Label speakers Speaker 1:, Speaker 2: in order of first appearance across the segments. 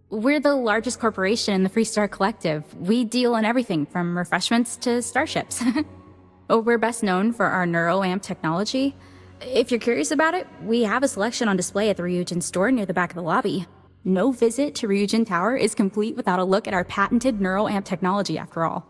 Speaker 1: We're the largest corporation in the Freestar Collective. We deal in everything from refreshments to starships. We're best known for our Neuroamp technology. If you're curious about it, we have a selection on display at the Ryujin store near the back of the lobby. No visit to Ryujin Tower is complete without a look at our patented Neuroamp technology, after all.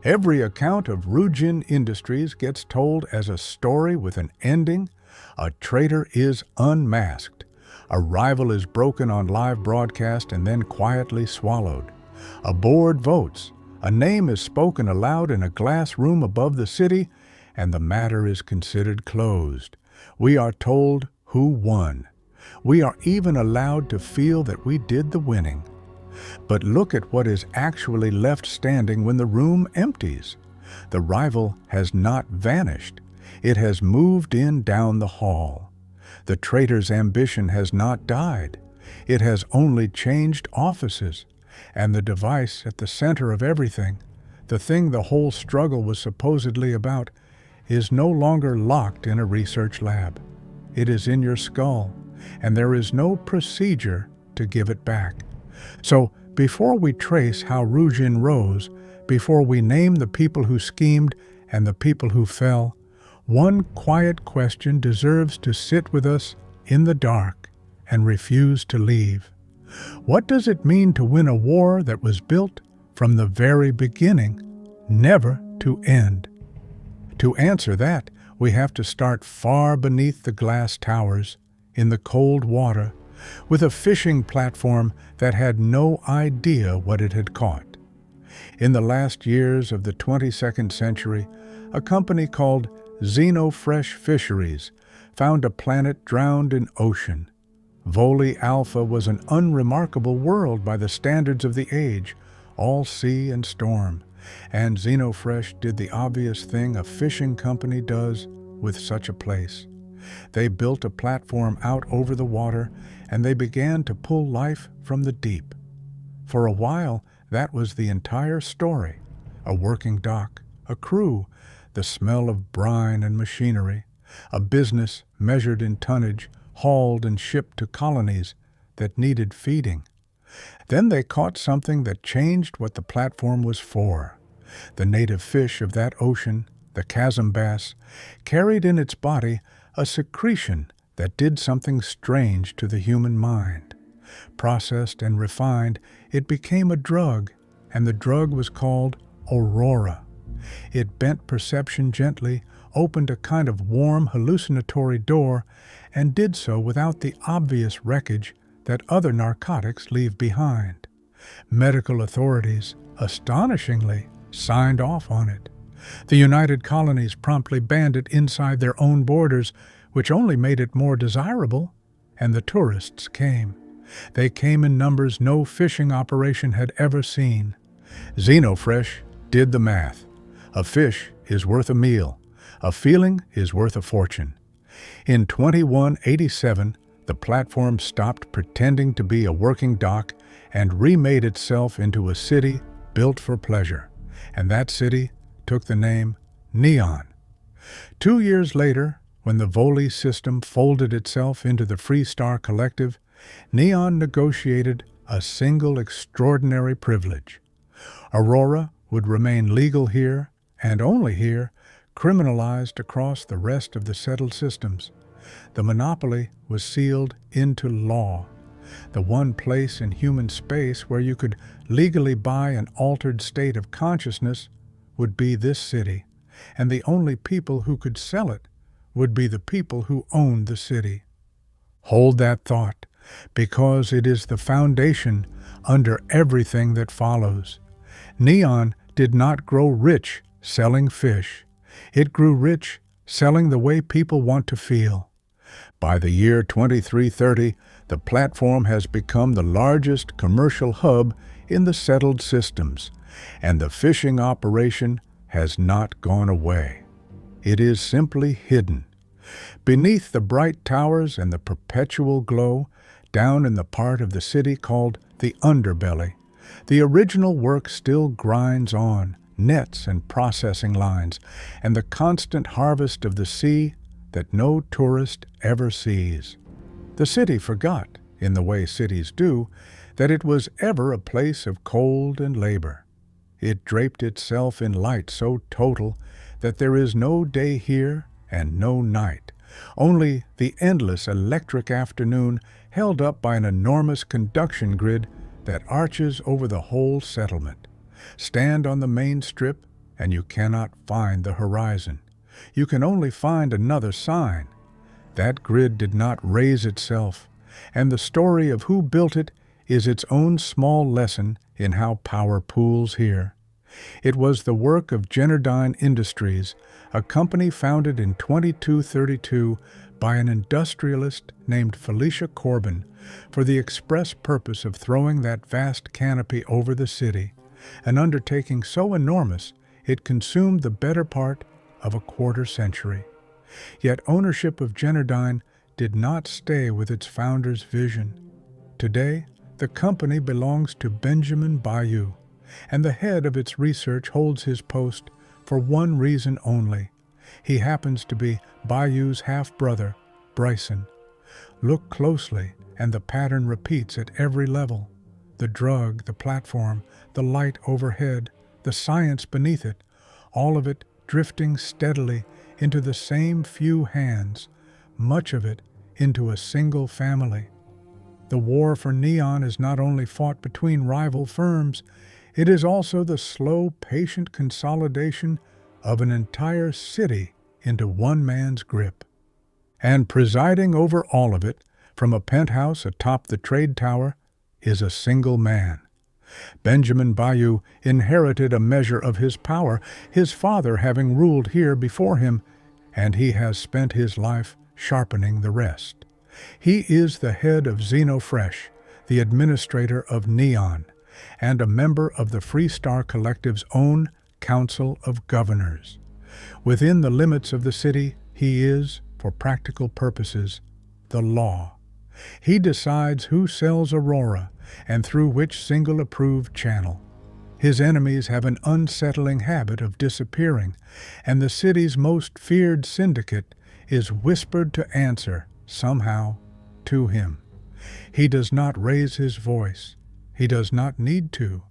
Speaker 2: Every account of Ryujin Industries gets told as a story with an ending. A traitor is unmasked. A rival is broken on live broadcast and then quietly swallowed. A board votes. A name is spoken aloud in a glass room above the city, and the matter is considered closed. We are told who won. We are even allowed to feel that we did the winning. But look at what is actually left standing when the room empties. The rival has not vanished. It has moved in down the hall. The traitor's ambition has not died. It has only changed offices. And the device at the center of everything, the thing the whole struggle was supposedly about, is no longer locked in a research lab. It is in your skull, and there is no procedure to give it back. So, before we trace how Ryujin rose, before we name the people who schemed and the people who fell, one quiet question deserves to sit with us in the dark and refuse to leave. What does it mean to win a war that was built from the very beginning, never to end? To answer that, we have to start far beneath the glass towers, in the cold water, with a fishing platform that had no idea what it had caught. In the last years of the 22nd century, a company called Xenofresh Fisheries found a planet drowned in ocean. Volii Alpha was an unremarkable world by the standards of the age, all sea and storm, and Xenofresh did the obvious thing a fishing company does with such a place. They built a platform out over the water, and they began to pull life from the deep. For a while, that was the entire story. A working dock, a crew, the smell of brine and machinery, a business measured in tonnage, hauled and shipped to colonies that needed feeding. Then they caught something that changed what the platform was for. The native fish of that ocean, the chasm bass, carried in its body a secretion that did something strange to the human mind. Processed and refined, it became a drug, and the drug was called Aurora. It bent perception gently, opened a kind of warm, hallucinatory door, and did so without the obvious wreckage that other narcotics leave behind. Medical authorities, astonishingly, signed off on it. The United Colonies promptly banned it inside their own borders, which only made it more desirable, and the tourists came. They came in numbers no fishing operation had ever seen. Xenofresh did the math. A fish is worth a meal. A feeling is worth a fortune. In 2187, the platform stopped pretending to be a working dock and remade itself into a city built for pleasure. And that city took the name Neon. 2 years later, when the Volii system folded itself into the Freestar Collective, Neon negotiated a single extraordinary privilege. Aurora would remain legal here, and only here, criminalized across the rest of the settled systems. The monopoly was sealed into law. The one place in human space where you could legally buy an altered state of consciousness would be this city, and the only people who could sell it would be the people who owned the city. Hold that thought, because it is the foundation under everything that follows. Neon did not grow rich selling fish. It grew rich selling the way people want to feel. By the year 2330, the platform has become the largest commercial hub in the settled systems, and the fishing operation has not gone away. It is simply hidden. Beneath the bright towers and the perpetual glow, down in the part of the city called the underbelly, the original work still grinds on, nets and processing lines, and the constant harvest of the sea that no tourist ever sees. The city forgot, in the way cities do, that it was ever a place of cold and labor. It draped itself in light so total that there is no day here and no night, only the endless electric afternoon held up by an enormous conduction grid that arches over the whole settlement. Stand on the main strip and you cannot find the horizon. You can only find another sign. That grid did not raise itself, and the story of who built it is its own small lesson in how power pools here. It was the work of Ryujin Industries, a company founded in 2232 by an industrialist named Felicia Corbin, for the express purpose of throwing that vast canopy over the city, an undertaking so enormous it consumed the better part of a quarter century. Yet ownership of Ryujin did not stay with its founder's vision. Today, the company belongs to Benjamin Bayou, and the head of its research holds his post for one reason only. He happens to be Bayou's half-brother, Bryson. Look closely, and the pattern repeats at every level. The drug, the platform, the light overhead, the science beneath it, all of it drifting steadily into the same few hands, much of it into a single family. The war for neon is not only fought between rival firms, it is also the slow, patient consolidation of an entire city into one man's grip. And presiding over all of it, from a penthouse atop the trade tower, is a single man. Benjamin Bayou inherited a measure of his power, his father having ruled here before him, and he has spent his life sharpening the rest. He is the head of XenoFresh, the administrator of Neon, and a member of the Freestar Collective's own Council of Governors. Within the limits of the city, he is, for practical purposes, the law. He decides who sells Aurora and through which single approved channel. His enemies have an unsettling habit of disappearing, and the city's most feared syndicate is whispered to answer, somehow, to him. He does not raise his voice. He does not need to.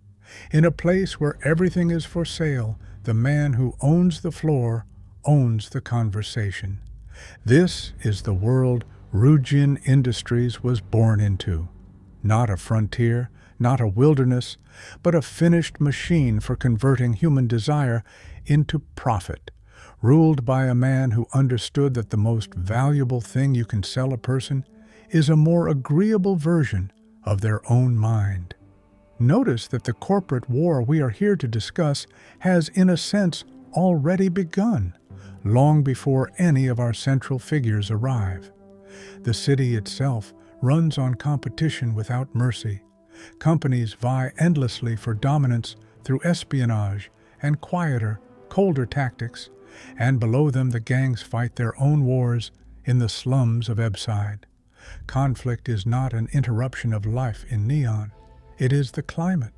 Speaker 2: In a place where everything is for sale, the man who owns the floor owns the conversation. This is the world Ryujin Industries was born into. Not a frontier, not a wilderness, but a finished machine for converting human desire into profit, ruled by a man who understood that the most valuable thing you can sell a person is a more agreeable version of their own mind. Notice that the corporate war we are here to discuss has, in a sense, already begun, long before any of our central figures arrive. The city itself runs on competition without mercy. Companies vie endlessly for dominance through espionage and quieter, colder tactics, and below them the gangs fight their own wars in the slums of Ebside. Conflict is not an interruption of life in Neon. It is the climate.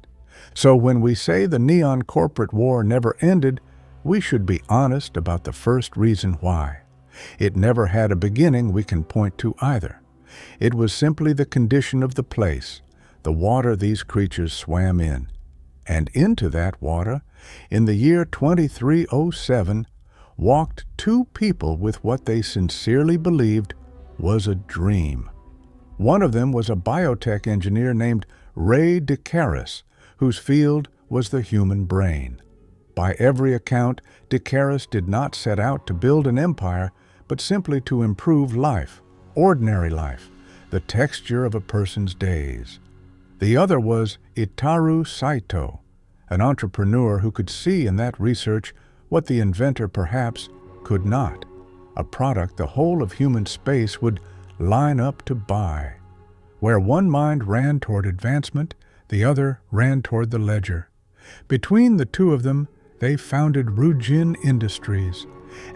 Speaker 2: So when we say the Neon corporate war never ended, we should be honest about the first reason why. It never had a beginning we can point to either. It was simply the condition of the place, the water these creatures swam in. And into that water, in the year 2307, walked two people with what they sincerely believed was a dream. One of them was a biotech engineer named Ray DeCaris, whose field was the human brain. By every account, DeCaris did not set out to build an empire, but simply to improve life, ordinary life, the texture of a person's days. The other was Itaru Saito, an entrepreneur who could see in that research what the inventor perhaps could not, a product the whole of human space would line up to buy. Where one mind ran toward advancement, the other ran toward the ledger. Between the two of them, they founded Ryujin Industries,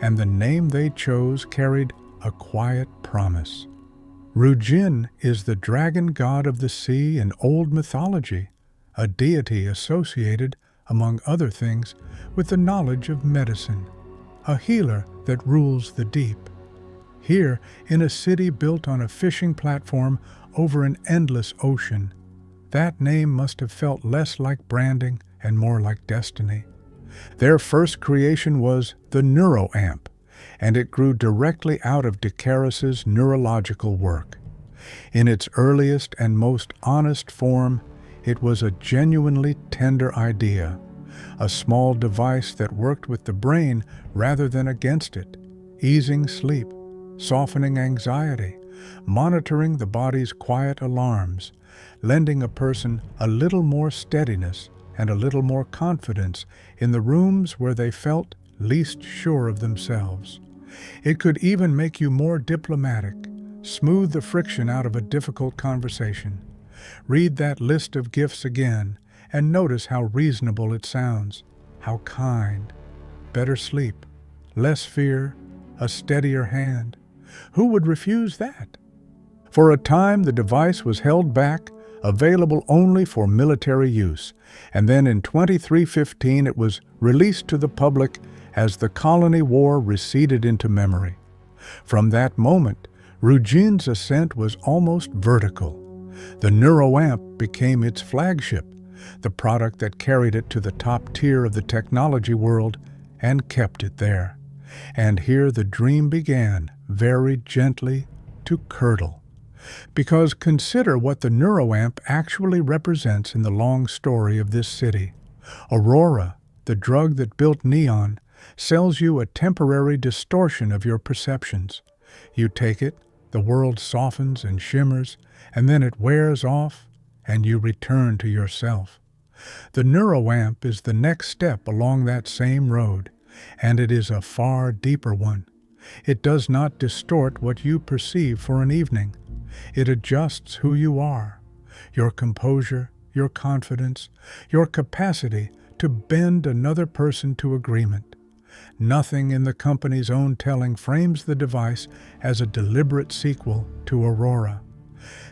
Speaker 2: and the name they chose carried a quiet promise. Ryujin is the dragon god of the sea in old mythology, a deity associated, among other things, with the knowledge of medicine, a healer that rules the deep. Here, in a city built on a fishing platform over an endless ocean, that name must have felt less like branding and more like destiny. Their first creation was the Neuroamp, and it grew directly out of Decarus's neurological work. In its earliest and most honest form, it was a genuinely tender idea, a small device that worked with the brain rather than against it, easing sleep, softening anxiety, monitoring the body's quiet alarms, lending a person a little more steadiness and a little more confidence in the rooms where they felt least sure of themselves. It could even make you more diplomatic, smooth the friction out of a difficult conversation. Read that list of gifts again and notice how reasonable it sounds, how kind. Better sleep, less fear, a steadier hand. Who would refuse that? For a time, the device was held back, available only for military use, and then in 2315 it was released to the public as the colony war receded into memory. From that moment, Ryujin's ascent was almost vertical. The Neuroamp became its flagship, the product that carried it to the top tier of the technology world and kept it there. And here the dream began, very gently, to curdle. Because consider what the Neuroamp actually represents in the long story of this city. Aurora, the drug that built Neon, sells you a temporary distortion of your perceptions. You take it, the world softens and shimmers, and then it wears off, and you return to yourself. The Neuroamp is the next step along that same road, and it is a far deeper one. It does not distort what you perceive for an evening. It adjusts who you are, your composure, your confidence, your capacity to bend another person to agreement. Nothing in the company's own telling frames the device as a deliberate sequel to Aurora.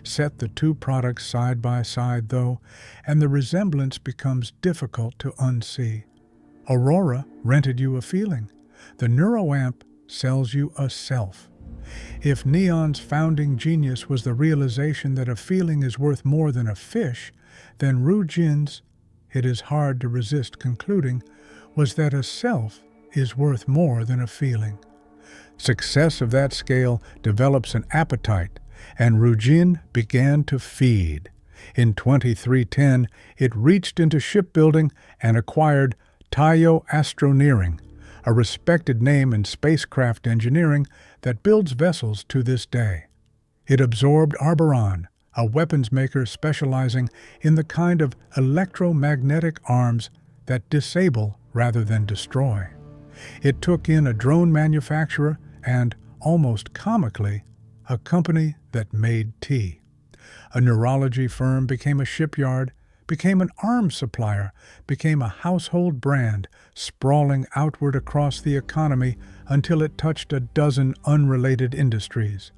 Speaker 2: Set the two products side by side, though, and the resemblance becomes difficult to unsee. Aurora rented you a feeling. The Neuroamp sells you a self. If Neon's founding genius was the realization that a feeling is worth more than a fish, then Ryujin's, it is hard to resist concluding, was that a self is worth more than a feeling. Success of that scale develops an appetite, and Ryujin began to feed. In 2310, it reached into shipbuilding and acquired Taiyo Astroneering, a respected name in spacecraft engineering that builds vessels to this day. It absorbed Arboron, a weapons maker specializing in the kind of electromagnetic arms that disable rather than destroy. It took in a drone manufacturer and, almost comically, a company that made tea. A neurology firm became a shipyard, became an arms supplier, became a household brand, sprawling outward across the economy until it touched a dozen unrelated industries.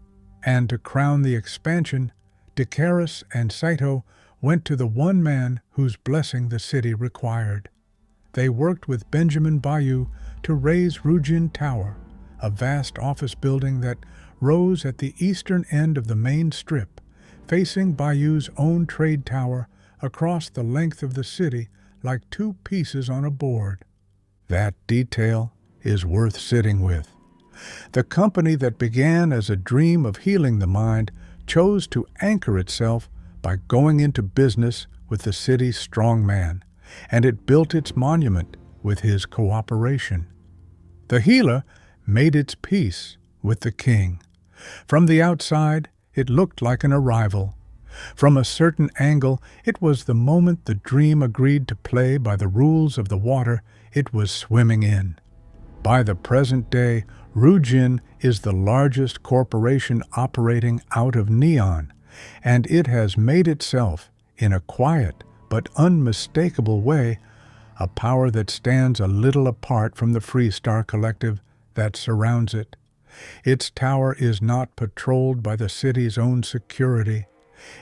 Speaker 2: And to crown the expansion, Decarus and Saito went to the one man whose blessing the city required. They worked with Benjamin Bayou to raise Ryujin Tower, a vast office building that rose at the eastern end of the main strip, facing Bayou's own trade tower across the length of the city like two pieces on a board. That detail is worth sitting with. The company that began as a dream of healing the mind chose to anchor itself by going into business with the city's strong man, and it built its monument with his cooperation. The healer made its peace with the king. From the outside, it looked like an arrival. From a certain angle, it was the moment the dream agreed to play by the rules of the water it was swimming in. By the present day, Ryujin is the largest corporation operating out of Neon, and it has made itself, in a quiet but unmistakable way, a power that stands a little apart from the Freestar Collective that surrounds it. Its tower is not patrolled by the city's own security.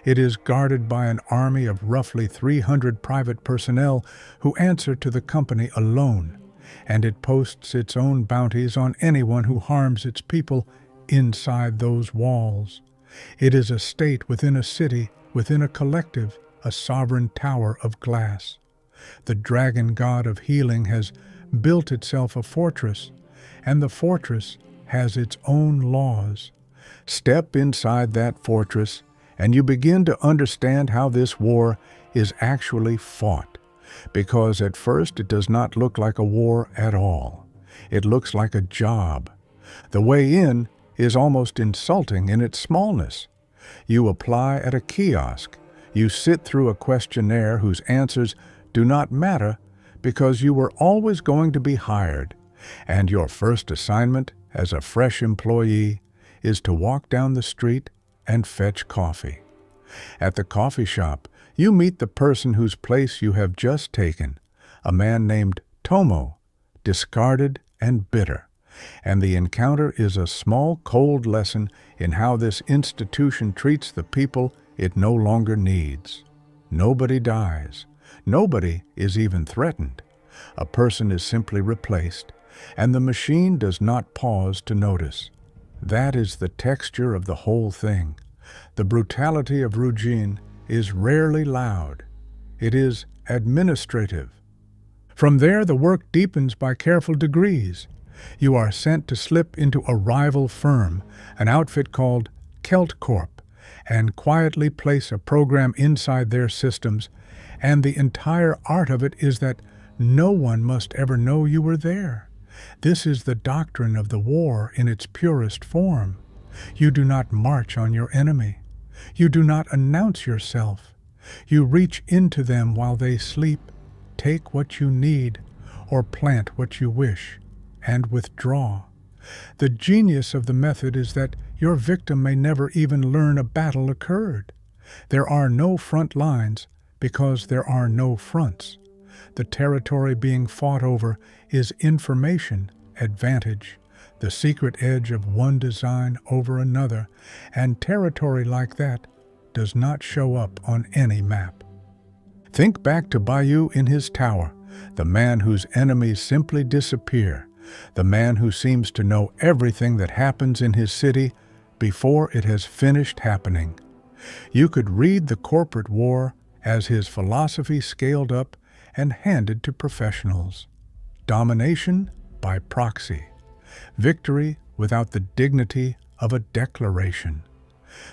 Speaker 2: It is guarded by an army of roughly 300 private personnel who answer to the company alone, and it posts its own bounties on anyone who harms its people inside those walls. It is a state within a city, within a collective, a sovereign tower of glass. The dragon god of healing has built itself a fortress, and the fortress has its own laws. Step inside that fortress, and you begin to understand how this war is actually fought, because at first it does not look like a war at all. It looks like a job. The way in is almost insulting in its smallness. You apply at a kiosk. You sit through a questionnaire whose answers do not matter because you were always going to be hired, and your first assignment as a fresh employee is to walk down the street and fetch coffee. At the coffee shop, you meet the person whose place you have just taken, a man named Tomo, discarded and bitter, and the encounter is a small, cold lesson in how this institution treats the people it no longer needs. Nobody dies. Nobody is even threatened. A person is simply replaced, and the machine does not pause to notice. That is the texture of the whole thing. The brutality of Ryujin is rarely loud. It is administrative. From there, the work deepens by careful degrees. You are sent to slip into a rival firm, an outfit called Kelt Corp, and quietly place a program inside their systems, and the entire art of it is that no one must ever know you were there. This is the doctrine of the war in its purest form. You do not march on your enemy. You do not announce yourself. You reach into them while they sleep, take what you need, or plant what you wish, and withdraw. The genius of the method is that your victim may never even learn a battle occurred. There are no front lines because there are no fronts. The territory being fought over is information advantage, the secret edge of one design over another, and territory like that does not show up on any map. Think back to Bayou in his tower, the man whose enemies simply disappear, the man who seems to know everything that happens in his city before it has finished happening. You could read the corporate war as his philosophy scaled up and handed to professionals. Domination by proxy. Victory without the dignity of a declaration.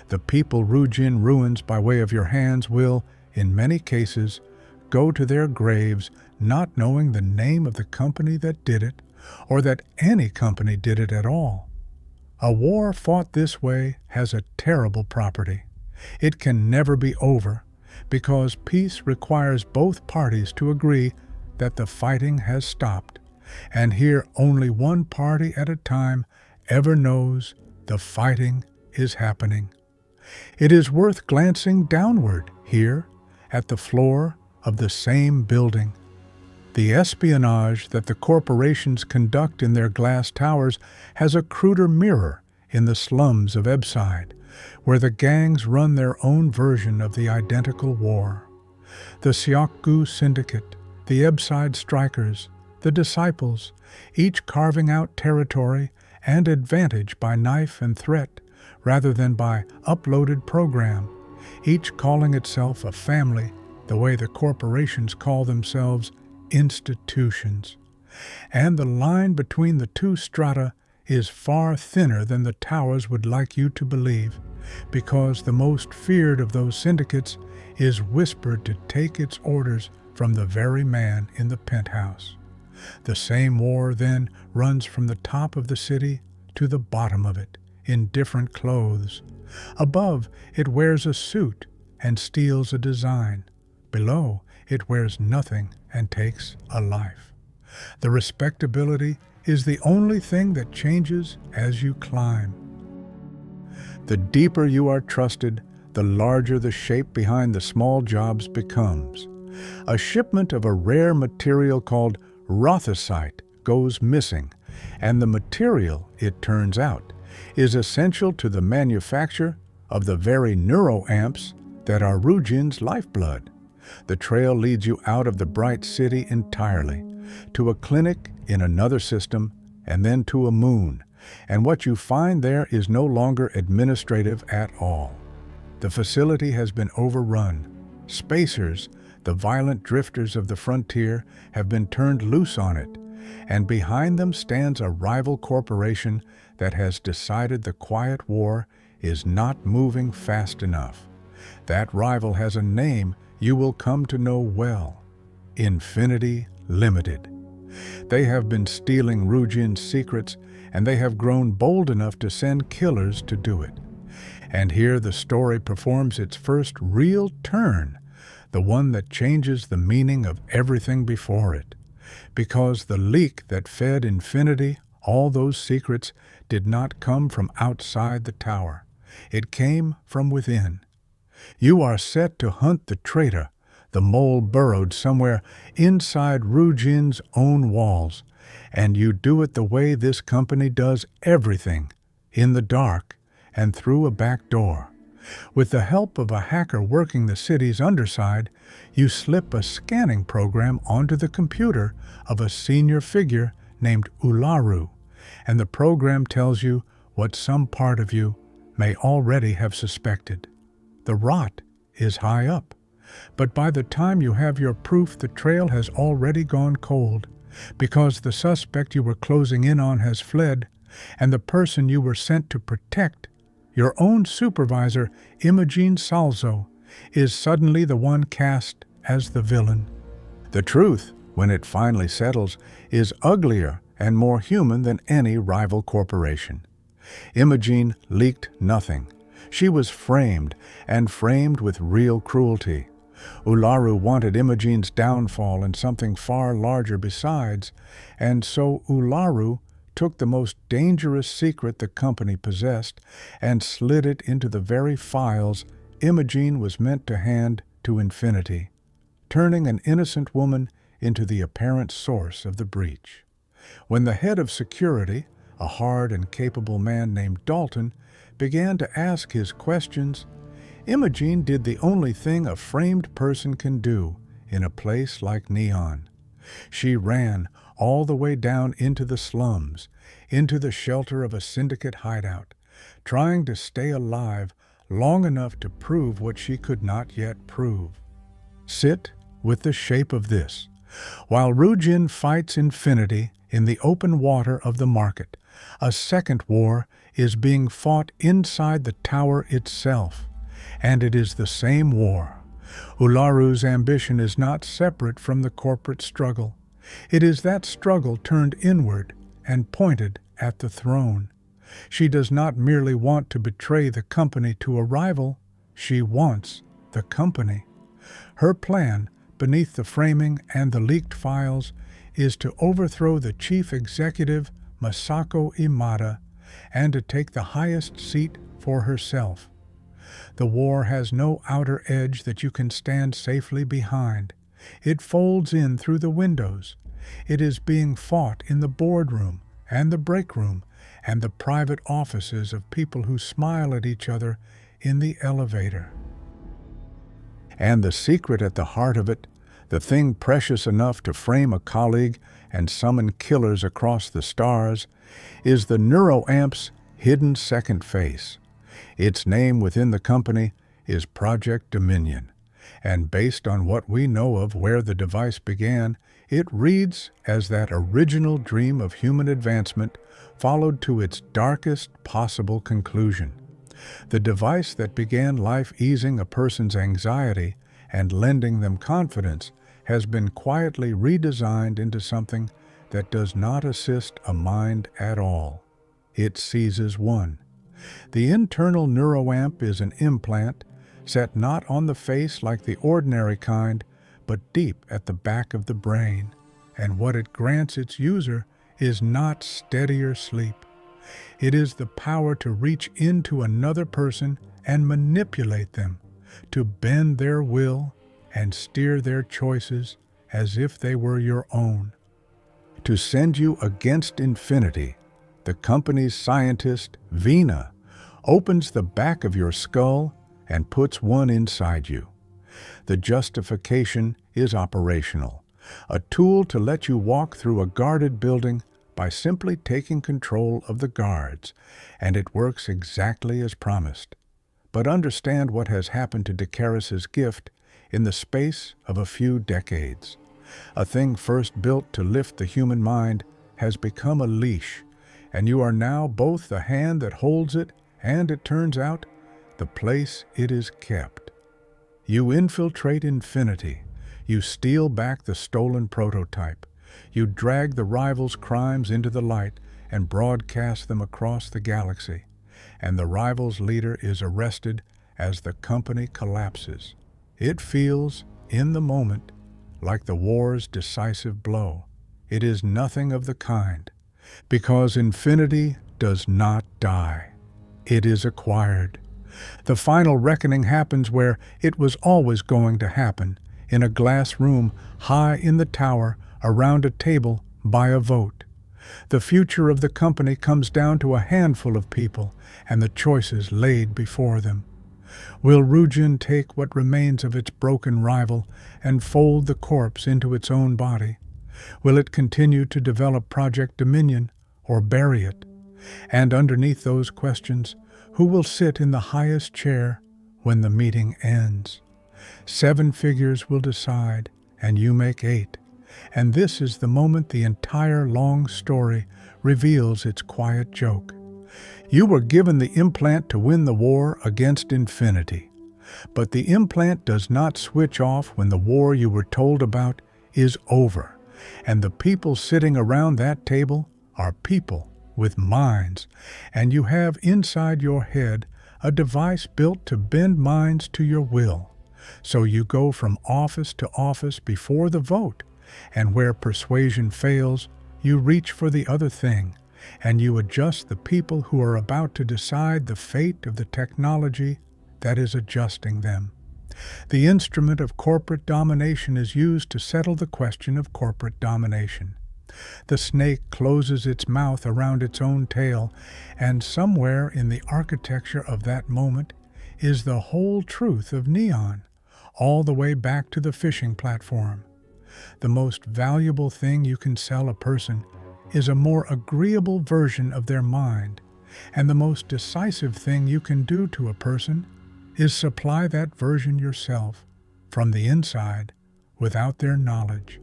Speaker 2: The people Ryujin ruins by way of your hands will, in many cases, go to their graves not knowing the name of the company that did it, or that any company did it at all. A war fought this way has a terrible property. It can never be over, because peace requires both parties to agree that the fighting has stopped, and here only one party at a time ever knows the fighting is happening. It is worth glancing downward here at the floor of the same building. The espionage that the corporations conduct in their glass towers has a cruder mirror in the slums of Ebside, where the gangs run their own version of the identical war. The Siakgu Syndicate, the Ebside Strikers, the Disciples, each carving out territory and advantage by knife and threat rather than by uploaded program, each calling itself a family the way the corporations call themselves institutions. And the line between the two strata is far thinner than the towers would like you to believe, because the most feared of those syndicates is whispered to take its orders from the very man in the penthouse. The same war then runs from the top of the city to the bottom of it, in different clothes. Above, it wears a suit and steals a design. Below, it wears nothing and takes a life. The respectability is the only thing that changes as you climb. The deeper you are trusted, the larger the shape behind the small jobs becomes. A shipment of a rare material called rothosite goes missing, and the material, it turns out, is essential to the manufacture of the very neuroamps that are Ryujin's lifeblood. The trail leads you out of the bright city entirely, to a clinic in another system, and then to a moon, And what you find there is no longer administrative at all. The facility has been overrun. Spacers, the violent drifters of the frontier, have been turned loose on it, and behind them stands a rival corporation that has decided the quiet war is not moving fast enough. That rival has a name you will come to know well: Infinity Limited. They have been stealing Ryujin's secrets, and they have grown bold enough to send killers to do it. And here the story performs its first real turn, the one that changes the meaning of everything before it. Because the leak that fed Infinity all those secrets did not come from outside the tower. It came from within. You are set to hunt the traitor, the mole burrowed somewhere inside Ryujin's own walls, and you do it the way this company does everything, in the dark and through a back door. With the help of a hacker working the city's underside, you slip a scanning program onto the computer of a senior figure named Ularu, and the program tells you what some part of you may already have suspected. The rot is high up, but by the time you have your proof, the trail has already gone cold, because the suspect you were closing in on has fled, and the person you were sent to protect, your own supervisor, Imogen Salzo, is suddenly the one cast as the villain. The truth, when it finally settles, is uglier and more human than any rival corporation. Imogen leaked nothing. She was framed, and framed with real cruelty. Ularu wanted Imogen's downfall and something far larger besides, and so Ularu took the most dangerous secret the company possessed and slid it into the very files Imogen was meant to hand to Infinity, turning an innocent woman into the apparent source of the breach. When the head of security, a hard and capable man named Dalton, began to ask his questions, Imogen did the only thing a framed person can do in a place like Neon. She ran all the way down into the slums, into the shelter of a syndicate hideout, trying to stay alive long enough to prove what she could not yet prove. Sit with the shape of this. While Ryujin fights Infinity in the open water of the market, a second war is being fought inside the tower itself, and it is the same war. Ularu's ambition is not separate from the corporate struggle. It is that struggle turned inward and pointed at the throne. She does not merely want to betray the company to a rival, she wants the company. Her plan, beneath the framing and the leaked files, is to overthrow the chief executive, Masako Imada, and to take the highest seat for herself. The war has no outer edge that you can stand safely behind. It folds in through the windows. It is being fought in the boardroom and the break room and the private offices of people who smile at each other in the elevator. And the secret at the heart of it, the thing precious enough to frame a colleague and summon killers across the stars, is the Neuroamp's hidden second face. Its name within the company is Project Dominion, and based on what we know of where the device began, it reads as that original dream of human advancement followed to its darkest possible conclusion. The device that began life easing a person's anxiety and lending them confidence has been quietly redesigned into something that does not assist a mind at all. It seizes one. The internal Neuroamp is an implant set not on the face like the ordinary kind, but deep at the back of the brain, and what it grants its user is not steadier sleep. It is the power to reach into another person and manipulate them, to bend their will and steer their choices as if they were your own. To send you against Infinity, the company's scientist, Vina, opens the back of your skull and puts one inside you. The justification is operational, a tool to let you walk through a guarded building by simply taking control of the guards, and it works exactly as promised. But understand what has happened to Decaris's gift in the space of a few decades. A thing first built to lift the human mind has become a leash, and you are now both the hand that holds it and, it turns out, the place it is kept. You infiltrate infinity. You steal back the stolen prototype. You drag the rival's crimes into the light and broadcast them across the galaxy. And the rival's leader is arrested as the company collapses. It feels, in the moment, like the war's decisive blow. It is nothing of the kind, because infinity does not die. It is acquired. The final reckoning happens where it was always going to happen, in a glass room high in the tower, around a table by a vote. The future of the company comes down to a handful of people and the choices laid before them. Will Ryujin take what remains of its broken rival and fold the corpse into its own body? Will it continue to develop Project Dominion or bury it? And underneath those questions, who will sit in the highest chair when the meeting ends? 7 figures will decide, and you make 8. And this is the moment the entire long story reveals its quiet joke. You were given the implant to win the war against infinity. But the implant does not switch off when the war you were told about is over. And the people sitting around that table are people with minds, and you have inside your head a device built to bend minds to your will. So you go from office to office before the vote, and where persuasion fails, you reach for the other thing, and you adjust the people who are about to decide the fate of the technology that is adjusting them. The instrument of corporate domination is used to settle the question of corporate domination. The snake closes its mouth around its own tail, and somewhere in the architecture of that moment is the whole truth of Neon, all the way back to the fishing platform. The most valuable thing you can sell a person is a more agreeable version of their mind, and the most decisive thing you can do to a person is supply that version yourself, from the inside, without their knowledge.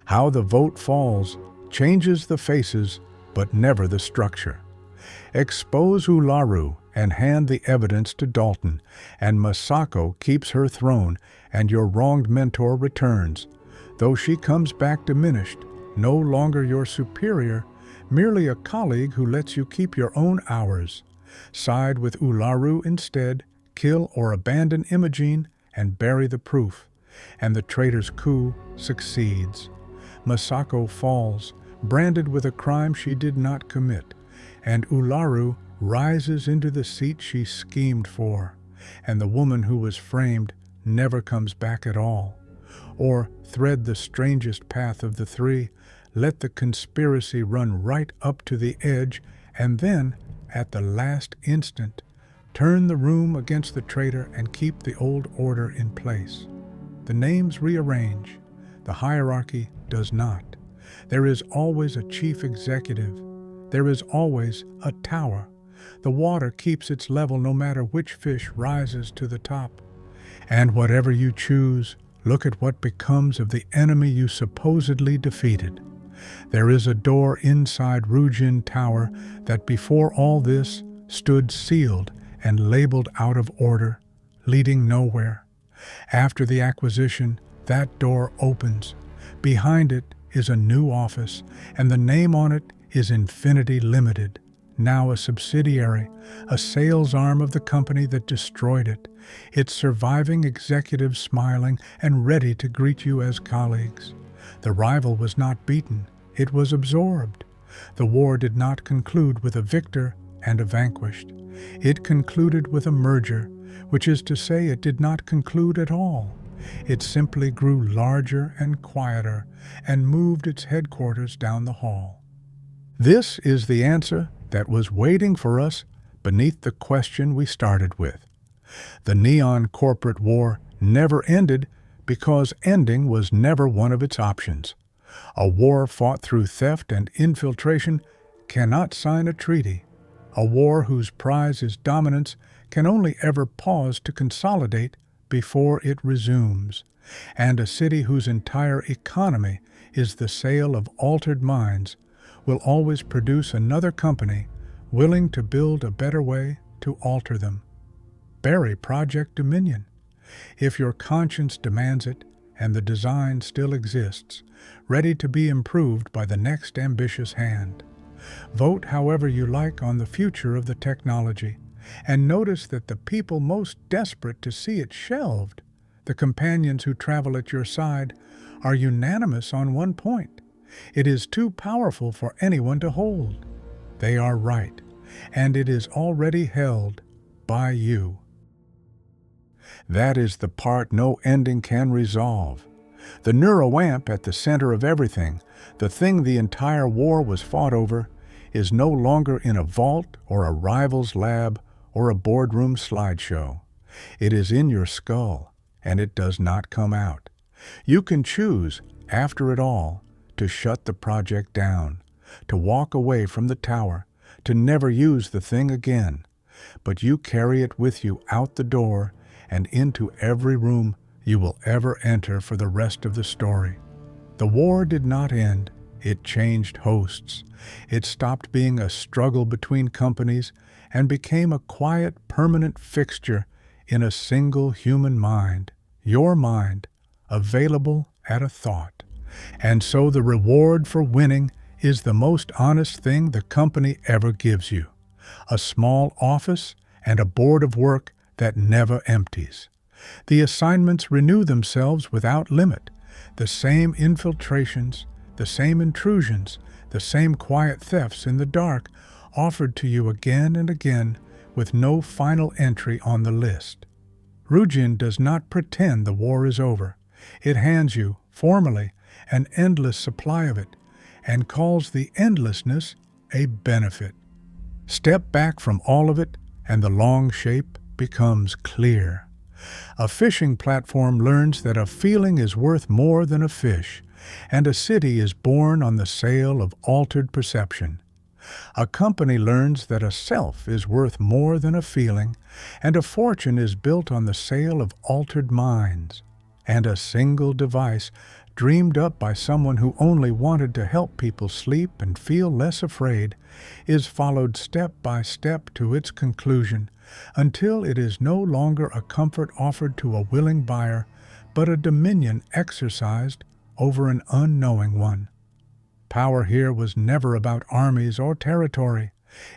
Speaker 2: How the vote falls changes the faces, but never the structure. Expose Ularu and hand the evidence to Dalton, and Masako keeps her throne, and your wronged mentor returns, though she comes back diminished, no longer your superior, merely a colleague who lets you keep your own hours. Side with Ularu instead, kill or abandon Imogene, and bury the proof, and the traitor's coup succeeds. Masako falls, branded with a crime she did not commit, and Ularu rises into the seat she schemed for, and the woman who was framed never comes back at all. Or thread the strangest path of the 3, let the conspiracy run right up to the edge, and then, at the last instant, turn the room against the traitor and keep the old order in place. The names rearrange. The hierarchy does not. There is always a chief executive. There is always a tower. The water keeps its level no matter which fish rises to the top. And whatever you choose, look at what becomes of the enemy you supposedly defeated. There is a door inside Ryujin Tower that before all this stood sealed and labeled out of order, leading nowhere. After the acquisition, that door opens. Behind it is a new office, and the name on it is Infinity Limited, now a subsidiary, a sales arm of the company that destroyed it, its surviving executives smiling and ready to greet you as colleagues. The rival was not beaten, it was absorbed. The war did not conclude with a victor and a vanquished. It concluded with a merger, which is to say it did not conclude at all. It simply grew larger and quieter and moved its headquarters down the hall. This is the answer that was waiting for us beneath the question we started with. The Neon corporate war never ended because ending was never one of its options. A war fought through theft and infiltration cannot sign a treaty. A war whose prize is dominance can only ever pause to consolidate before it resumes. And a city whose entire economy is the sale of altered minds will always produce another company willing to build a better way to alter them. Bury Project Dominion. If your conscience demands it, and the design still exists, ready to be improved by the next ambitious hand. Vote however you like on the future of the technology, and notice that the people most desperate to see it shelved, the companions who travel at your side, are unanimous on one point. It is too powerful for anyone to hold. They are right, and it is already held by you. That is the part no ending can resolve. The Neuroamp at the center of everything, the thing the entire war was fought over, is no longer in a vault or a rival's lab or a boardroom slideshow. It is in your skull, and it does not come out. You can choose, after it all, to shut the project down, to walk away from the tower, to never use the thing again. But you carry it with you out the door and into every room you will ever enter for the rest of the story. The war did not end. It changed hosts. It stopped being a struggle between companies and became a quiet, permanent fixture in a single human mind, your mind, available at a thought. And so the reward for winning is the most honest thing the company ever gives you: a small office and a board of work that never empties. The assignments renew themselves without limit. The same infiltrations, the same intrusions, the same quiet thefts in the dark offered to you again and again with no final entry on the list. Ryujin does not pretend the war is over. It hands you, formally, an endless supply of it, and calls the endlessness a benefit. Step back from all of it, and the long shape becomes clear. A fishing platform learns that a feeling is worth more than a fish, and a city is born on the sale of altered perception. A company learns that a self is worth more than a feeling, and a fortune is built on the sale of altered minds. And a single device, dreamed up by someone who only wanted to help people sleep and feel less afraid, is followed step by step to its conclusion, until it is no longer a comfort offered to a willing buyer, but a dominion exercised over an unknowing one. Power here was never about armies or territory.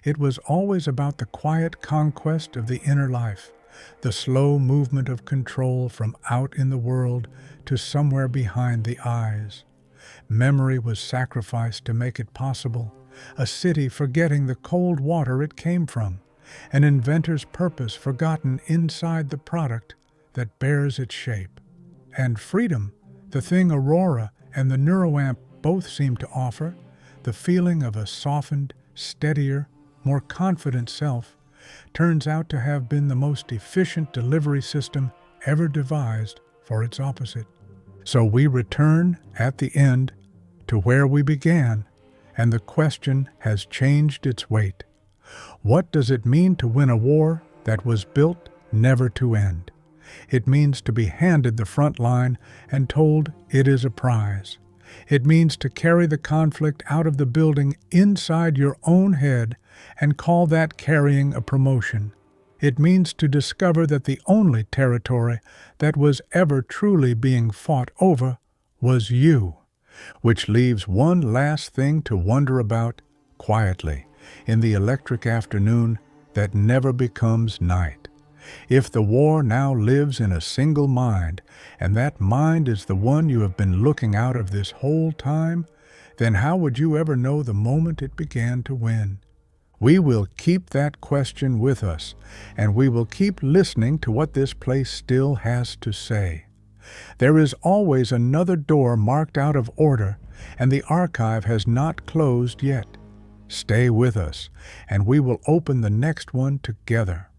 Speaker 2: It was always about the quiet conquest of the inner life, the slow movement of control from out in the world to somewhere behind the eyes. Memory was sacrificed to make it possible, a city forgetting the cold water it came from, an inventor's purpose forgotten inside the product that bears its shape. And freedom, the thing Aurora and the Neuroamp both seem to offer, the feeling of a softened, steadier, more confident self, turns out to have been the most efficient delivery system ever devised for its opposite. So we return, at the end, to where we began, and the question has changed its weight. What does it mean to win a war that was built never to end? It means to be handed the front line and told it is a prize. It means to carry the conflict out of the building inside your own head and call that carrying a promotion. It means to discover that the only territory that was ever truly being fought over was you, which leaves one last thing to wonder about quietly in the electric afternoon that never becomes night. If the war now lives in a single mind, and that mind is the one you have been looking out of this whole time, then how would you ever know the moment it began to win? We will keep that question with us, and we will keep listening to what this place still has to say. There is always another door marked out of order, and the archive has not closed yet. Stay with us, and we will open the next one together.